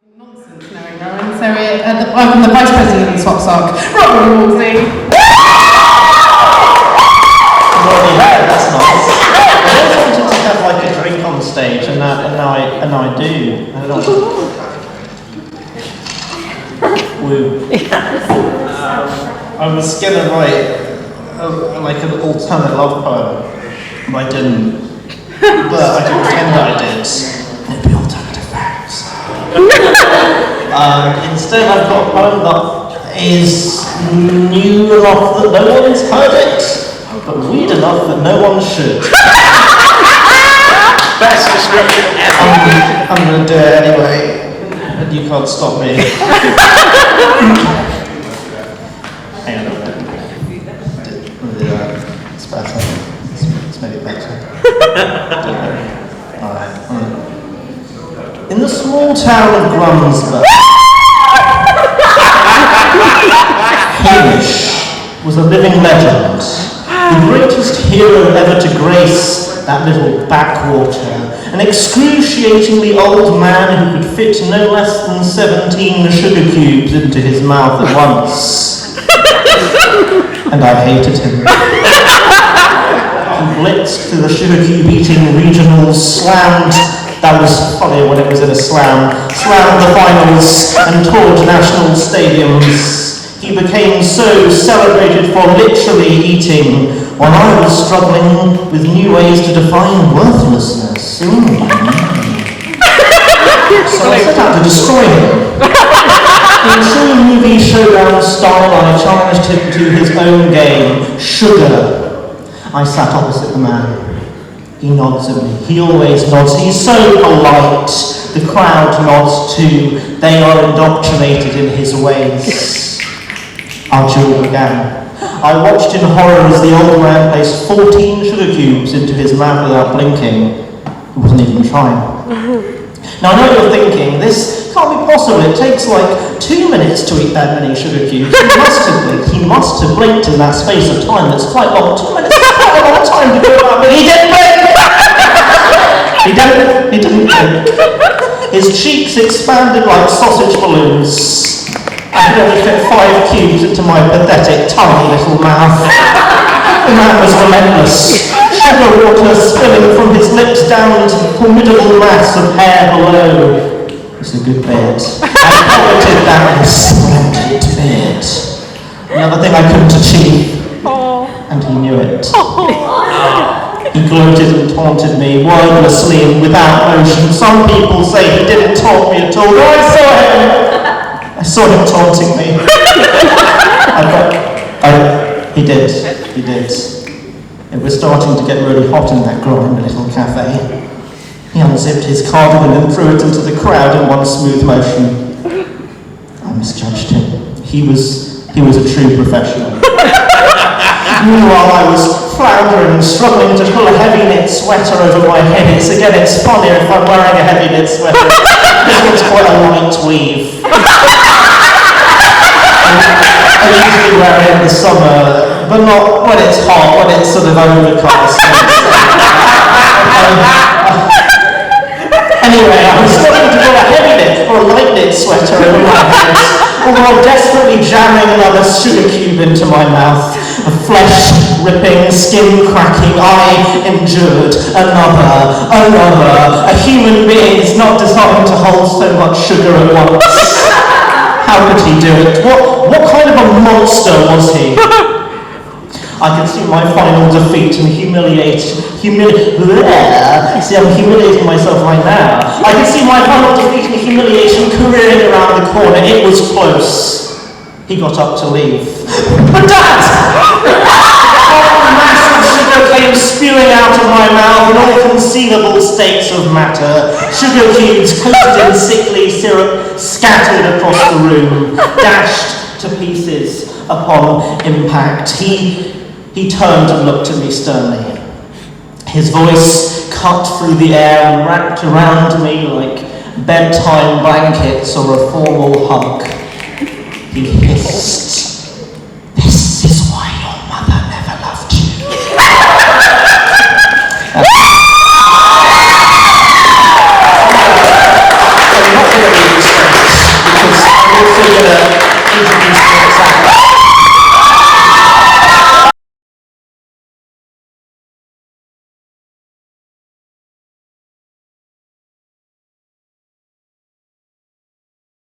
Nonsense knowing Rohan. So I'm the Vice President of the SWAPP SOC, Rohan Wolsey. I've already heard, that's nice. I always wanted to have like a drink on stage, and now I do. I don't know. Woo. I was gonna write like an alternate love poem, but I didn't. But I can pretend that I did. It'd be alternative facts. Instead, I've got a poem that is new enough that no one's heard it, but weird enough that no one should. Best description ever. I'm gonna do it anyway, and you can't stop me. Hang on a minute. It's better. It's maybe better. Alright. In the small town of Grumsburg, Hamish was a living legend, the greatest hero ever to grace that little backwater, an excruciatingly old man who could fit no less than 17 sugar cubes into his mouth at once. And I hated him. He blitzed through the sugar cube eating regionals, slammed, that was funny when it was in a slammed the finals and toured national stadiums. He became so celebrated for literally eating when I was struggling with new ways to define worthlessness. So I set out to destroy him. In true movie showdown style, I challenged him to his own game, sugar. I sat opposite the man. He nods at me. He always nods. He's so polite. The crowd nods too. They are indoctrinated in his ways. Our duel began. I watched in horror as the old man placed 14 sugar cubes into his mouth without blinking. He wasn't even trying. Now I know you're thinking, this can't be possible. It takes like 2 minutes to eat that many sugar cubes. He must have blinked in that space of time. That's quite long. 2 minutes is quite a long time to go out, but he didn't blink! He didn't blink. His cheeks expanded like sausage balloons. I could only fit 5 cubes into my pathetic, tiny little mouth. The man was relentless. Sugar water spilling from his lips down into the formidable mass of hair below. It's a good beard. I coveted that resplendent beard. Another thing I couldn't achieve. And he knew it. He gloated and taunted me, wordlessly and without motion. Some people say he didn't taunt me at all, but I saw him taunting me. He did. It was starting to get really hot in that grimy little cafe. He unzipped his cardigan and threw it into the crowd in one smooth motion. I misjudged him. He was a true professional. Meanwhile, I was floundering, struggling to pull a heavy knit sweater over my head. It's funnier if I'm wearing a heavy knit sweater. This one's quite a light weave. I usually wear it in the summer, but not when it's hot, when it's sort of overcast. Anyway, I was struggling to pull a heavy knit or a light knit sweater over my head, although desperately jamming another sugar cube into my mouth. A flesh-ripping, skin-cracking, I endured another. A human being is not designed to hold so much sugar at once. How could he do it? What kind of a monster was he? I could see my final defeat and See, I'm humiliating myself right now. I could see my final defeat and humiliation careering around the corner. It was close. He got up to leave. But Dad! A massive sugar came spewing out of my mouth in all conceivable states of matter. Sugar cubes coated in sickly syrup scattered across the room, dashed to pieces upon impact. He turned and looked at me sternly. His voice cut through the air and wrapped around me like bedtime blankets or a formal hug. He hissed.